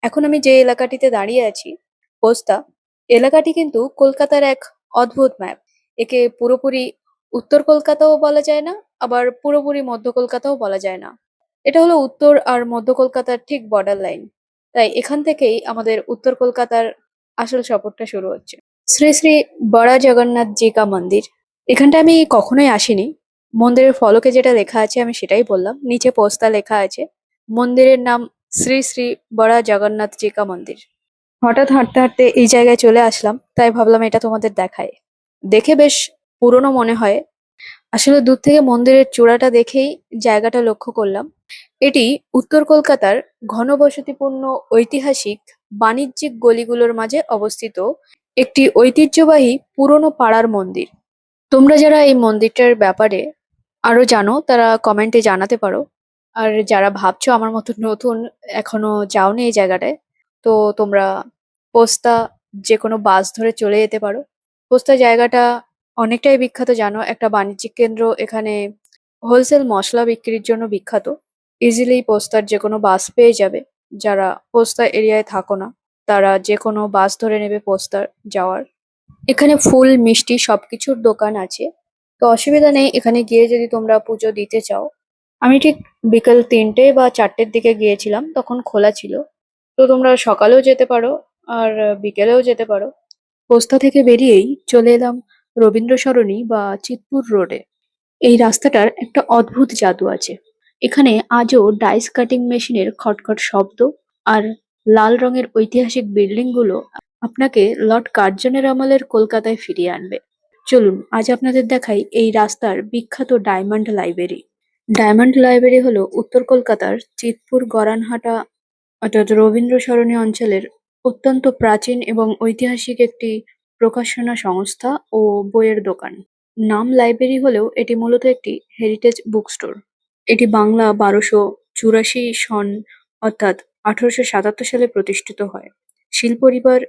এখন আমি যে এলাকাটিতে দাঁড়িয়ে আছি, পোস্তা, এলাকাটি কিন্তু কলকাতার এক অদ্ভুত ম্যাপ। একে পুরোপুরি উত্তর কলকাতাও বলা যায় না, আবার পুরোপুরি মধ্য কলকাতাও বলা যায় না। এটা হলো উত্তর আর মধ্য কলকাতার ঠিক বর্ডার লাইন। তাই এখান থেকেই আমাদের উত্তর কলকাতার আসল সফরটা শুরু হচ্ছে। শ্রী শ্রী বড়া জগন্নাথ জি কা মন্দির। এখানটা আমি কখনোই আসিনি। মন্দিরের ফলকে যেটা লেখা আছে আমি সেটাই বললাম, নিচে পোস্তা লেখা আছে। মন্দিরের নাম শ্রী শ্রী বড়া জগন্নাথ জি কা মন্দির। হঠাৎ হাঁটতে হাঁটতে এই জায়গায় চলে আসলাম, তাই ভাবলাম এটা তোমাদের দেখাই। দেখে বেশ পুরনো মনে হয়। আসলে দূর থেকে মন্দিরের চূড়াটা দেখেই জায়গাটা লক্ষ্য করলাম। এটি উত্তর কলকাতার ঘনবসতিপূর্ণ ঐতিহাসিক বাণিজ্যিক গলিগুলোর মাঝে অবস্থিত একটি ঐতিহ্যবাহী পুরনো পাড়ার মন্দির। তোমরা যারা এই মন্দিরটার ব্যাপারে আরো জানো তারা কমেন্টে জানাতে পারো। আর যারা ভাবছো আমার মতো নতুন, এখনো যাওনি এই জায়গাটায়, তো তোমরা পোস্তা যে কোনো বাস ধরে চলে যেতে পারো। পোস্তা জায়গাটা অনেকটাই বিখ্যাত, জানো, একটা বাণিজ্যিক কেন্দ্র। এখানে হোলসেল মশলা বিক্রির জন্য বিখ্যাত। ইজিলি পোস্তার যে কোনো বাস পেয়ে যাবে। যারা পোস্তা এরিয়ায় থাকো না, তারা যে কোনো বাস ধরে নেবে পোস্তার যাওয়ার। এখানে ফুল মিষ্টি সবকিছুর দোকান আছে, তো অসুবিধা নেই এখানে গিয়ে যদি তোমরা পুজো দিতে চাও। আমি ঠিক বিকেল ৩টে বা ৪টের দিকে গিয়েছিলাম, তখন খোলা ছিল। তো তোমরা সকালেও যেতে পারো, আর বিকেলেও যেতে পারো। পোস্তা থেকে বেরিয়েই চলে এলাম রবীন্দ্র সরণি বা চিৎপুর রোডে। এই রাস্তাটার একটা অদ্ভুত জাদু আছে। এখানে আজও ডাইস কাটিং মেশিনের খটখট শব্দ, আর লাল রঙের ঐতিহাসিক বিল্ডিং গুলো আপনাকে লর্ড কার্জনের আমলের কলকাতায় ফিরিয়ে আনবে। চলুন আজ আপনাদের দেখাই এই রাস্তার বিখ্যাত ডায়মন্ড লাইব্রেরি। ডায়মন্ড লাইব্রেরি হলো উত্তর কলকাতার চিৎপুর গড়ানহাটা অর্থাৎ রবীন্দ্র সরণি অঞ্চলের অত্যন্ত প্রাচীন এবং ঐতিহাসিক একটি প্রকাশনা সংস্থা ও বইয়ের দোকান। নাম লাইব্রেরি হলেও এটি মূলত একটি হেরিটেজ বুক স্টোর। এটি বাংলা ১২৮৪ সন অর্থাৎ ১৮৭৭ সালে প্রতিষ্ঠিত হয়। শীল পরিবার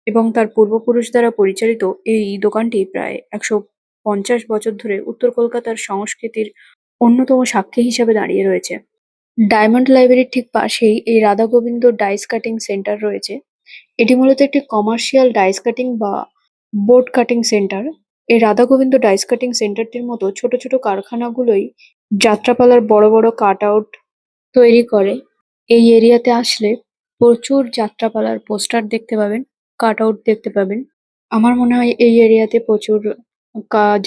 এবং তার পূর্বপুরুষ দ্বারা পরিচালিত এই দোকানটি প্রায় ১৫০ বছর ধরে উত্তর কলকাতার সংস্কৃতির অন্যতম সাক্ষী হিসাবে দাঁড়িয়ে রয়েছে। ডায়মন্ড লাইব্রেরির ঠিক পাশেই এই Radha Gobinda dies cutting centre রয়েছে। এটি মূলত একটি কমার্শিয়াল ডাইস কাটিং বা বোর্ড কাটিং সেন্টার। এই রাধা গোবিন্দ ডাইস কাটিং সেন্টারটির মতো ছোট ছোট কারখানাগুলোই যাত্রাপালার বড় বড় কাট আউট তৈরি করে। এই এরিয়াতে আসলে প্রচুর যাত্রাপালার পোস্টার দেখতে পাবেন, কাট আউট দেখতে পাবেন। আমার মনে হয় এই এরিয়াতে প্রচুর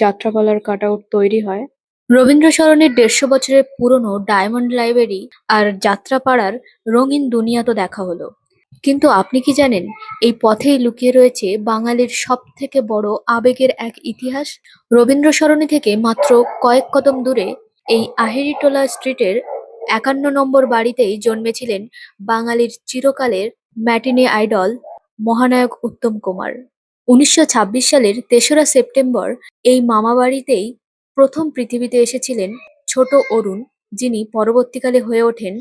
যাত্রাপালার কাট আউট তৈরি হয়। রবীন্দ্র সরণির ১৫০ বছরের পুরনো ডায়মন্ড লাইব্রেরি আর যাত্রাপাড়ার রঙিন দুনিয়া তো দেখা হলো, কিন্তু আপনি কি জানেন এই পথেই লুকিয়ে রয়েছে বাঙালির সব থেকে বড় আবেগের এক ইতিহাস? রবীন্দ্র সরণি থেকে মাত্র কয়েক কদম দূরে এই আহেরিটোলা স্ট্রিটের ৫১ নম্বর বাড়িতেই জন্মেছিলেন বাঙালির চিরকালের ম্যাটিনে আইডল মহানায়ক উত্তম কুমার। ১৯২৬ সালের ৩রা সেপ্টেম্বর এই মামাবাড়িতেই প্রথম পৃথিবীতে এসেছিলেন ছোট অরুণ, যিনি পরবর্তীকালে হয়ে ওঠেন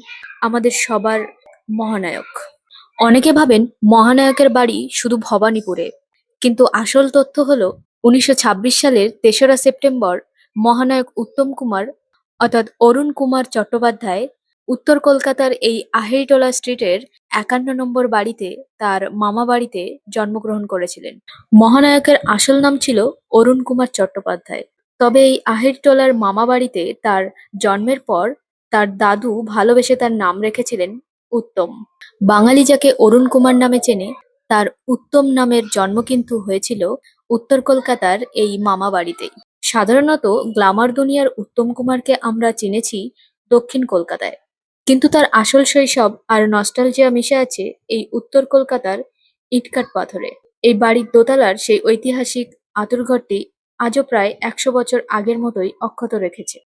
আমাদের সবার মহানায়ক। অনেকে ভাবেন মহানায়কের বাড়ি শুধু ভবানীপুরে, কিন্তু আসল তথ্য হলো ১৯২৬ সালের ৩রা সেপ্টেম্বর মহানায়ক উত্তম কুমার অর্থাৎ অরুণ কুমার চট্টোপাধ্যায় উত্তর কলকাতার এই আহেরিটোলা স্ট্রিটের ৫১ নম্বর বাড়িতে, তার মামা বাড়িতে জন্মগ্রহণ করেছিলেন। মহানায়কের আসল নাম ছিল অরুণ কুমার চট্টোপাধ্যায়। তবে এই আহেরিটোলার মামা বাড়িতে তার জন্মের পর তার দাদু ভালোবেসে তার নাম রেখেছিলেন উত্তম। বাঙালি যাকে অরুণ কুমার নামে চেনে, তার উত্তম নামের জন্ম কিন্তু হয়েছিল উত্তর কলকাতার এই মামা বাড়িতেই। সাধারণত গ্ল্যামার দুনিয়ার উত্তম কুমারকে আমরা চিনেছি দক্ষিণ কলকাতায়, কিন্তু তার আসল শৈশব আর নস্টালজিয়া মিশে আছে এই উত্তর কলকাতার ইটকাট পাথরে। এই বাড়ির দোতলার সেই ঐতিহাসিক আঁতুড়ঘরটি আজও প্রায় ১০০ বছর আগের মতোই অক্ষত রেখেছে।